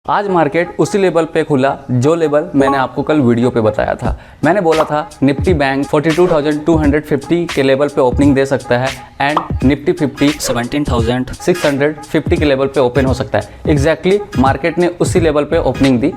आज मार्केट उसी लेवल पे खुला जो लेवल मैंने आपको कल वीडियो पे बताया था। मैंने बोला था निफ्टी बैंक 42,250 के लेवल पे ओपनिंग दे सकता है एंड निफ्टी 50 17,650 के लेवल पे ओपन हो सकता है। एग्जैक्टली मार्केट ने उसी लेवल पे ओपनिंग दी।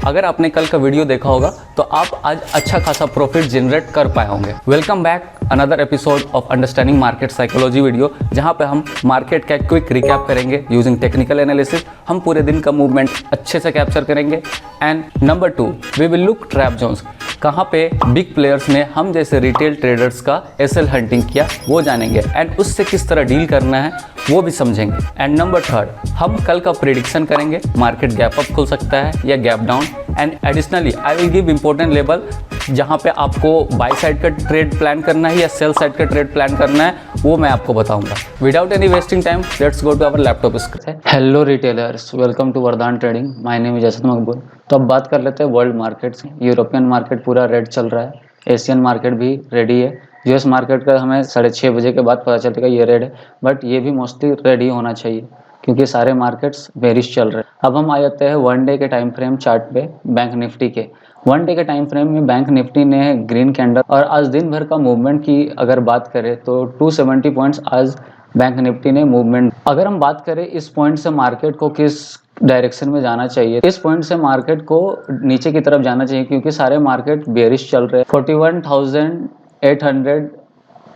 अगर आपने कल का वीडियो देखा होगा तो आप आज अच्छा खासा प्रॉफिट जनरेट कर पाए होंगे। Welcome back another episode of understanding market psychology video, जहां पे हम मार्केट का क्विक रिकैप करेंगे यूजिंग टेक्निकल एनालिसिस। हम पूरे दिन का मूवमेंट अच्छे से कैप्चर करेंगे। And number 2, we will look trap zones, कहाँ पे बिग प्लेयर्स ने हम जैसे रिटेल ट्रेडर्स का एसएल हंटिंग किया वो जानेंगे एंड उससे किस तरह डील करना है वो भी समझेंगे। एंड नंबर 3, हम कल का प्रिडिक्शन करेंगे, मार्केट गैप अप खुल सकता है या gap down. And additionally I will give important level जहाँ पे आपको बाई साइड का ट्रेड प्लान करना है या सेल साइड का ट्रेड प्लान करना है, वो मैं आपको बताऊंगा। Without any wasting time let's go to our laptop screen. Hello retailers, welcome to Vardan trading. My name is Asad Maqbool. तो अब बात कर लेते हैं वर्ल्ड मार्केट्स। यूरोपियन मार्केट पूरा रेड चल रहा है, एशियन मार्केट भी रेडी है। यूएस मार्केट का हमें 6:30 बजे के बाद पता चलेगा ये रेड है, बट ये भी मोस्टली रेडी होना चाहिए क्योंकि सारे मार्केट्स बेरिश चल रहे हैं। अब हम आ जाते हैं वन डे के टाइम फ्रेम चार्ट पे बैंक निफ्टी के। वन डे के टाइम फ्रेम में बैंक निफ्टी ने ग्रीन कैंडल और आज दिन भर का मूवमेंट की अगर बात करें तो 270 पॉइंट्स आज बैंक निफ्टी ने मूवमेंट। अगर हम बात करें इस पॉइंट से मार्केट को किस डायरेक्शन में जाना चाहिए, इस पॉइंट से मार्केट को नीचे की तरफ जाना चाहिए क्योंकि सारे मार्केट बेरिश चल रहे हैं। 41,800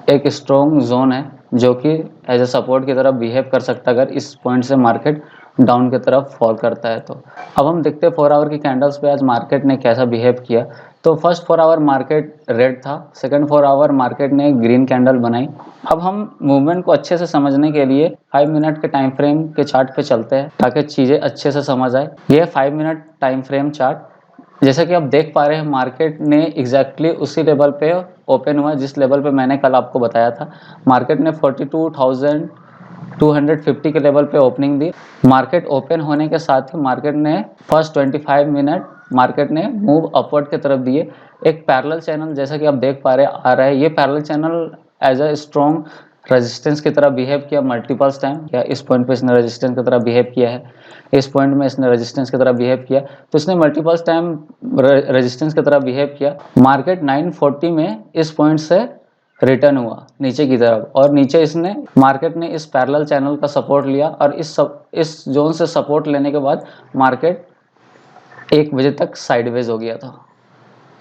एक स्ट्रॉन्ग जोन है जो कि एज अ सपोर्ट की तरफ बिहेव कर सकता है अगर इस पॉइंट से मार्केट डाउन की तरफ फॉल करता है तो। अब हम देखते हैं 4 आवर की कैंडल्स पे आज मार्केट ने कैसा बिहेव किया। तो फर्स्ट 4 आवर मार्केट रेड था, सेकंड 4 आवर मार्केट ने ग्रीन कैंडल बनाई। अब हम मूवमेंट को अच्छे से समझने के लिए 5 मिनट के टाइम फ्रेम के चार्ट पे चलते हैं ताकि चीज़ें अच्छे से समझ आए। ये 5 मिनट टाइम फ्रेम चार्ट, जैसा कि आप देख पा रहे हैं मार्केट ने एग्जैक्टली उसी लेवल पे ओपन हुआ जिस लेवल पे मैंने कल आपको बताया था। मार्केट ने 42,250 के लेवल पे ओपनिंग दी। मार्केट ओपन होने के साथ ही मार्केट ने फर्स्ट 25 मिनट मार्केट ने मूव अपवर्ड की तरफ दिए। एक पैरेलल चैनल जैसा कि आप देख पा रहे आ रहा है, ये parallel channel as a strong resistance की तरह बिहेव किया मल्टीपल्स टाइम। या इस पॉइंट पे इसने रेजिस्टेंस की तरह बिहेव किया है, इस पॉइंट में इसने रेजिस्टेंस की तरह बिहेव किया, तो इसने मल्टीपल्स टाइम रेजिस्टेंस की तरह बिहेव किया। मार्केट 940 में इस पॉइंट से रिटर्न हुआ नीचे की तरफ और नीचे इसने मार्केट ने इस पैरेलल चैनल का सपोर्ट लिया और इस जोन से सपोर्ट लेने के बाद मार्केट 1 बजे तक साइडवेज हो गया था।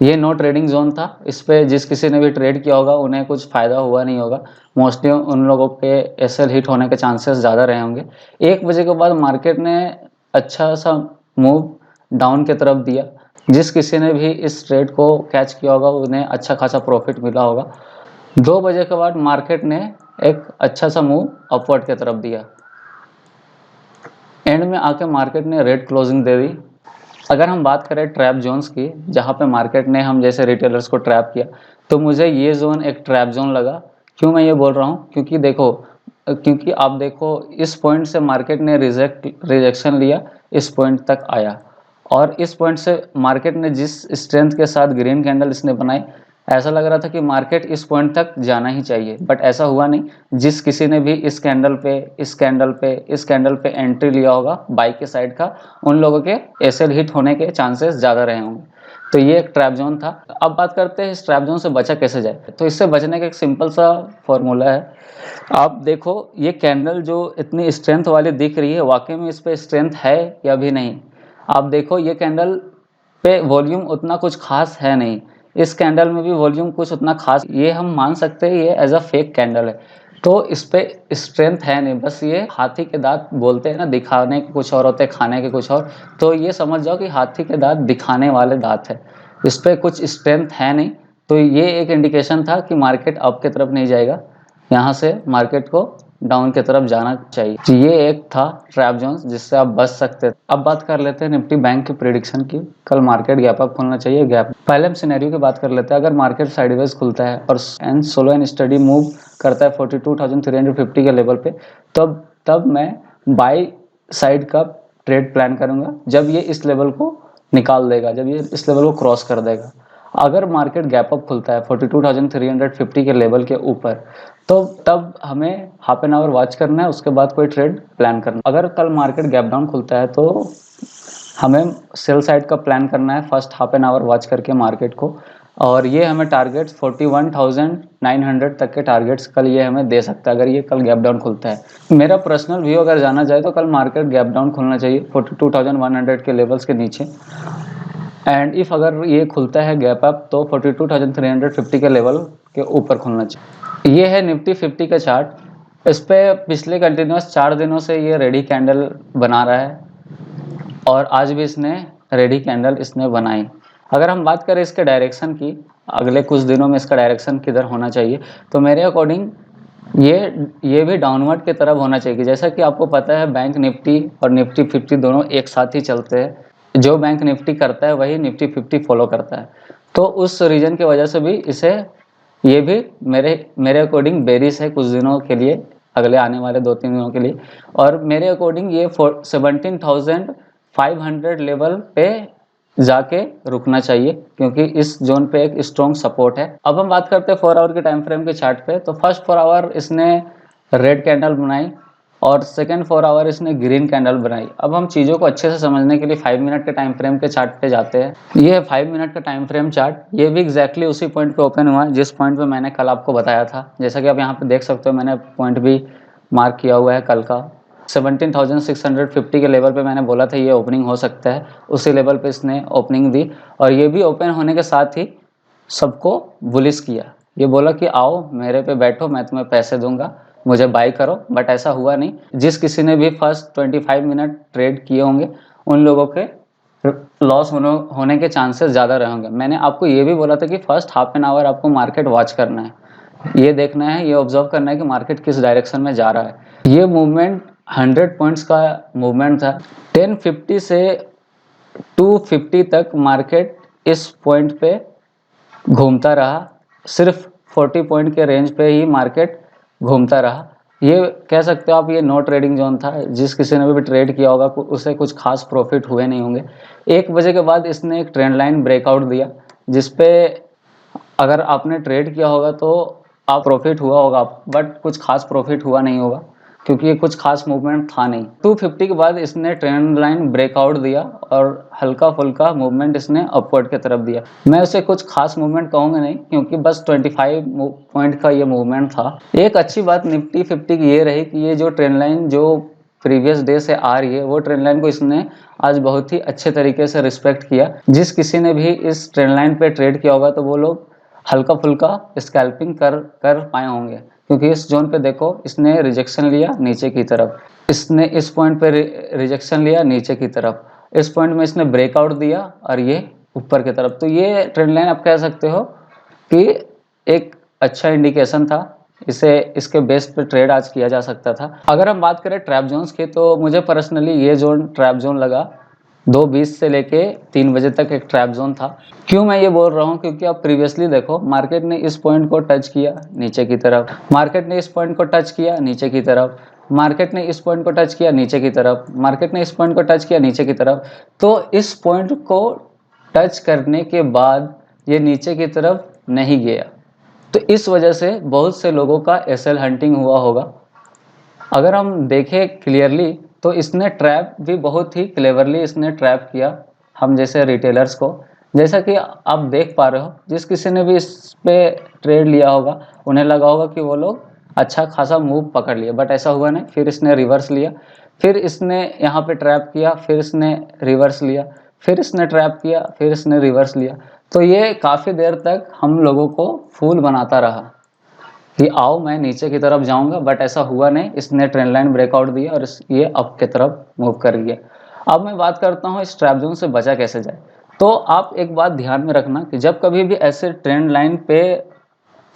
ये नो ट्रेडिंग जोन था। इस पे जिस किसी ने भी ट्रेड किया होगा उन्हें कुछ फ़ायदा हुआ नहीं होगा। मोस्टली उन लोगों के एसएल हिट होने के चांसेस ज़्यादा रहे होंगे। 1 बजे के बाद मार्केट ने अच्छा सा मूव डाउन की तरफ दिया। जिस किसी ने भी इस ट्रेड को कैच किया होगा उन्हें अच्छा खासा प्रॉफिट मिला होगा। 2 बजे के बाद मार्केट ने एक अच्छा सा मूव अपवर्ड की तरफ दिया। एंड में आके मार्केट ने रेड क्लोजिंग दे दी। अगर हम बात करें ट्रैप जोन्स की, जहाँ पे मार्केट ने हम जैसे रिटेलर्स को ट्रैप किया, तो मुझे ये जोन एक ट्रैप जोन लगा। क्यों मैं ये बोल रहा हूँ, क्योंकि आप देखो इस पॉइंट से मार्केट ने रिजेक्शन लिया, इस पॉइंट तक आया और इस पॉइंट से मार्केट ने जिस स्ट्रेंथ के साथ ग्रीन कैंडल इसने बनाई, ऐसा लग रहा था कि मार्केट इस पॉइंट तक जाना ही चाहिए, बट ऐसा हुआ नहीं। जिस किसी ने भी इस कैंडल पे इस कैंडल पे एंट्री लिया होगा बाई के साइड का, उन लोगों के एसएल हिट होने के चांसेस ज़्यादा रहे होंगे। तो ये एक ट्रैप जोन था। अब बात करते हैं इस ट्रैप जोन से बचा कैसे जाए। तो इससे बचने का एक सिंपल सा फॉर्मूला है। आप देखो ये कैंडल जो इतनी स्ट्रेंथ वाली दिख रही है, वाकई में इस पे स्ट्रेंथ है या भी नहीं। आप देखो ये कैंडल पे वॉल्यूम उतना कुछ खास है नहीं, इस कैंडल में भी वॉल्यूम कुछ उतना खास, ये हम मान सकते हैं ये एज अ फेक कैंडल है। तो इस पे स्ट्रेंथ है नहीं, बस ये हाथी के दांत बोलते हैं ना, दिखाने के कुछ और होते हैं, खाने के कुछ और। तो ये समझ जाओ कि हाथी के दांत दिखाने वाले दांत है, इस पे कुछ स्ट्रेंथ है नहीं। तो ये एक इंडिकेशन था कि मार्केट अप की तरफ नहीं जाएगा, यहाँ से मार्केट को डाउन की तरफ जाना चाहिए। तो ये एक था ट्रैप जोन्स जिससे आप बच सकते थे। अब बात कर लेते हैं निफ्टी बैंक की प्रेडिक्शन की। कल मार्केट गैप अप खुलना चाहिए, गैप। पहले हम सिनेरियो की बात कर लेते हैं। अगर मार्केट साइडवेज खुलता है और स्लो एंड स्टडी मूव करता है 42,350 के लेवल पे, तब मैं बाई साइड का ट्रेड प्लान करूंगा जब ये इस लेवल को निकाल देगा, जब ये इस लेवल को क्रॉस कर देगा। अगर मार्केट गैप अप खुलता है 42,350 के लेवल के ऊपर, तो तब हमें हाफ एन आवर वॉच करना है, उसके बाद कोई ट्रेड प्लान करना। अगर कल मार्केट गैप डाउन खुलता है तो हमें सेल साइड का प्लान करना है first half an hour watch करके मार्केट को, और ये हमें टारगेट्स 41,900 तक के टारगेट्स कल ये हमें दे सकता है अगर ये कल गैप डाउन खुलता है। मेरा पर्सनल व्यू अगर जाना जाए तो कल मार्केट गैप डाउन खुलना चाहिए 42,100 के लेवल्स के नीचे, एंड इफ अगर ये खुलता है गैप अप तो 42,350 के लेवल के ऊपर खुलना चाहिए। ये है निफ्टी 50 का चार्ट। इस पे पिछले कंटिन्यूस 4 दिनों से ये रेडी कैंडल बना रहा है और आज भी इसने रेडी कैंडल इसने बनाई। अगर हम बात करें इसके डायरेक्शन की, अगले कुछ दिनों में इसका डायरेक्शन किधर होना चाहिए, तो मेरे अकॉर्डिंग ये भी डाउनवर्ड की तरफ होना चाहिए। जैसा कि आपको पता है बैंक निफ्टी और निफ्टी 50 दोनों एक साथ ही चलते हैं, जो बैंक निफ्टी करता है वही निफ्टी 50 फॉलो करता है। तो उस रीजन की वजह से भी इसे ये भी मेरे अकॉर्डिंग बेरिश है कुछ दिनों के लिए, अगले आने वाले 2-3 दिनों के लिए। और मेरे अकॉर्डिंग ये 17,500 लेवल पे जाके रुकना चाहिए क्योंकि इस जोन पे एक स्ट्रॉन्ग सपोर्ट है। अब हम बात करते हैं 4 आवर के टाइम फ्रेम के चार्ट पे। तो फर्स्ट 4 आवर इसने रेड कैंडल बनाई और सेकंड 4 आवर इसने ग्रीन कैंडल बनाई। अब हम चीज़ों को अच्छे से समझने के लिए 5 मिनट के टाइम फ्रेम के चार्ट पे जाते हैं। ये है 5 मिनट का टाइम फ्रेम चार्ट। ये भी एग्जैक्टली उसी पॉइंट पे ओपन हुआ जिस पॉइंट पे मैंने कल आपको बताया था। जैसा कि आप यहाँ पे देख सकते हो, मैंने पॉइंट भी मार्क किया हुआ है कल का। 17,650 के लेवल पे मैंने बोला था ये ओपनिंग हो सकता है, उसी लेवल पे इसने ओपनिंग दी और ये भी ओपन होने के साथ ही सबको बुलिश किया। ये बोला कि आओ मेरे पे बैठो, मैं तुम्हें पैसे दूंगा, मुझे बाई करो। बट ऐसा हुआ नहीं। जिस किसी ने भी फर्स्ट 25 मिनट ट्रेड किए होंगे उन लोगों के लॉस होने के चांसेस ज़्यादा रहेंगे। मैंने आपको ये भी बोला था कि फर्स्ट हाफ एन आवर आपको मार्केट वॉच करना है, ये देखना है, ये ऑब्जर्व करना है कि मार्केट किस डायरेक्शन में जा रहा है। ये मूवमेंट 100 पॉइंट्स का मूवमेंट था। 1050 से 250 तक मार्केट इस पॉइंट पे घूमता रहा। सिर्फ 40 पॉइंट के रेंज पे ही मार्केट घूमता रहा। ये कह सकते हो आप ये नो ट्रेडिंग जोन था। जिस किसी ने भी ट्रेड किया होगा उसे कुछ खास प्रॉफिट हुए नहीं होंगे। 1 बजे के बाद इसने एक ट्रेंड लाइन ब्रेकआउट दिया जिसपे अगर आपने ट्रेड किया होगा तो आप प्रॉफिट हुआ होगा, बट कुछ खास प्रॉफिट हुआ नहीं होगा क्योंकि ये कुछ खास मूवमेंट था नहीं। 250 के बाद इसने ट्रेंड लाइन ब्रेकआउट दिया और हल्का फुल्का मूवमेंट इसने अपवर्ड की तरफ दिया। मैं उसे कुछ खास मूवमेंट कहूँगा नहीं क्योंकि बस 25 पॉइंट का ये मूवमेंट था। एक अच्छी बात निफ्टी 50 की ये रही कि ये जो ट्रेंड लाइन जो प्रीवियस डे से आ रही है वो ट्रेंड लाइन को इसने आज बहुत ही अच्छे तरीके से रिस्पेक्ट किया। जिस किसी ने भी इस ट्रेंड लाइन पे ट्रेड किया होगा तो वो लोग हल्का फुल्का स्कैल्पिंग कर पाए होंगे क्योंकि इस जोन पे देखो इसने रिजेक्शन लिया नीचे की तरफ, इसने इस पॉइंट पे रिजेक्शन लिया नीचे की तरफ, इस पॉइंट में इसने ब्रेकआउट दिया और ये ऊपर की तरफ। तो ये ट्रेंड लाइन आप कह सकते हो कि एक अच्छा इंडिकेशन था, इसे इसके बेस पे ट्रेड आज किया जा सकता था। अगर हम बात करें ट्रैप जोन्स की तो मुझे पर्सनली ये जोन ट्रैप जोन लगा 2:20 से लेके 3 बजे तक एक ट्रैप जोन था। क्यों मैं ये बोल रहा हूँ क्योंकि आप प्रीवियसली देखो मार्केट ने इस पॉइंट को टच किया नीचे की तरफ, मार्केट ने इस पॉइंट को टच किया नीचे की तरफ, मार्केट ने इस पॉइंट को टच किया नीचे की तरफ, मार्केट ने इस पॉइंट को टच किया नीचे की तरफ। तो इस पॉइंट को टच करने के बाद ये नीचे की तरफ नहीं गया, तो इस वजह से बहुत से लोगों का एसएल हंटिंग हुआ होगा। अगर हम देखें क्लियरली तो इसने ट्रैप भी बहुत ही क्लेवरली इसने ट्रैप किया हम जैसे रिटेलर्स को। जैसा कि आप देख पा रहे हो जिस किसी ने भी इस पे ट्रेड लिया होगा उन्हें लगा होगा कि वो लोग अच्छा खासा मूव पकड़ लिए, बट ऐसा हुआ नहीं। फिर इसने रिवर्स लिया, फिर इसने यहाँ पे ट्रैप किया, फिर इसने रिवर्स लिया, फिर इसने ट्रैप किया, फिर इसने रिवर्स लिया। तो ये काफ़ी देर तक हम लोगों को फूल बनाता रहा कि आओ मैं नीचे की तरफ जाऊंगा, बट ऐसा हुआ नहीं। इसने ट्रेंड लाइन ब्रेकआउट दिया और ये अप की तरफ मूव कर गया। अब मैं बात करता हूँ इस ट्रैप जोन से बचा कैसे जाए। तो आप एक बात ध्यान में रखना कि जब कभी भी ऐसे ट्रेंड लाइन पे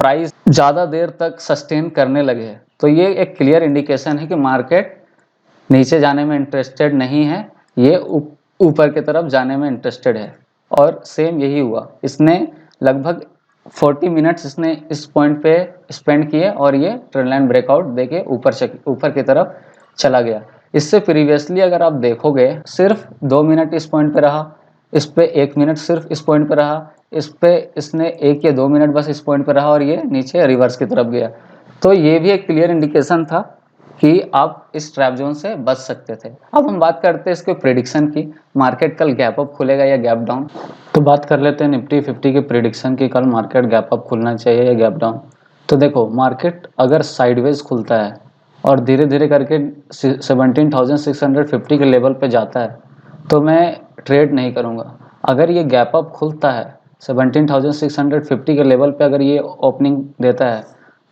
प्राइस ज़्यादा देर तक सस्टेन करने लगे तो ये एक क्लियर इंडिकेशन है कि मार्केट नीचे जाने में इंटरेस्टेड नहीं है, ये ऊपर की तरफ जाने में इंटरेस्टेड है। और सेम यही हुआ, इसने लगभग 40 मिनट्स इसने इस पॉइंट पे स्पेंड किए और ये ट्रेंड लाइन ब्रेकआउट देके ऊपर की तरफ चला गया। इससे प्रीवियसली अगर आप देखोगे सिर्फ 2 मिनट इस पॉइंट पे रहा, इस पे 1 मिनट सिर्फ इस पॉइंट पे रहा, इस पे इसने 1 या 2 मिनट बस इस पॉइंट पे रहा और ये नीचे रिवर्स की तरफ गया। तो ये भी एक क्लियर इंडिकेशन था कि आप इस ट्रैप जोन से बच सकते थे। अब हम बात करते हैं इसके प्रेडिक्शन की, मार्केट कल गैप अप खुलेगा या गैप डाउन। तो बात कर लेते हैं निफ्टी 50 की प्रेडिक्शन की, कल मार्केट गैप अप खुलना चाहिए या गैप डाउन। तो देखो, मार्केट अगर साइडवेज खुलता है और धीरे धीरे करके 17,650 के लेवल पे जाता है तो मैं ट्रेड नहीं करूँगा। अगर ये गैप अप खुलता है 17,650 के लेवल पे, अगर ये ओपनिंग देता है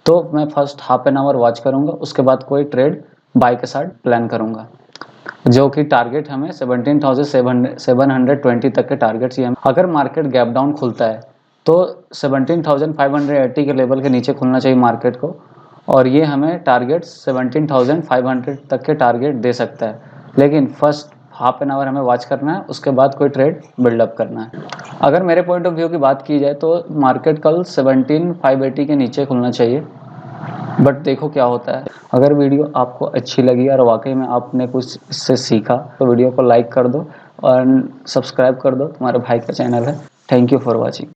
तो मैं first half an hour watch करूँगा, उसके बाद कोई ट्रेड बाय के साथ प्लान करूँगा, जो कि टारगेट हमें 17,720 तक के टारगेट चाहिए। अगर मार्केट गैप डाउन खुलता है तो 17,580 के लेवल के नीचे खुलना चाहिए मार्केट को, और ये हमें टारगेट 17,500 तक के टारगेट दे सकता है। लेकिन फर्स्ट हाफ एन आवर हमें वॉच करना है, उसके बाद कोई ट्रेड बिल्डअप करना है। अगर मेरे पॉइंट ऑफ व्यू की बात की जाए तो मार्केट कल 17,580 के नीचे खुलना चाहिए, बट देखो क्या होता है। अगर वीडियो आपको अच्छी लगी और वाकई में आपने कुछ इससे सीखा तो वीडियो को लाइक कर दो और सब्सक्राइब कर दो, तुम्हारे भाई का चैनल है। Thank you for watching.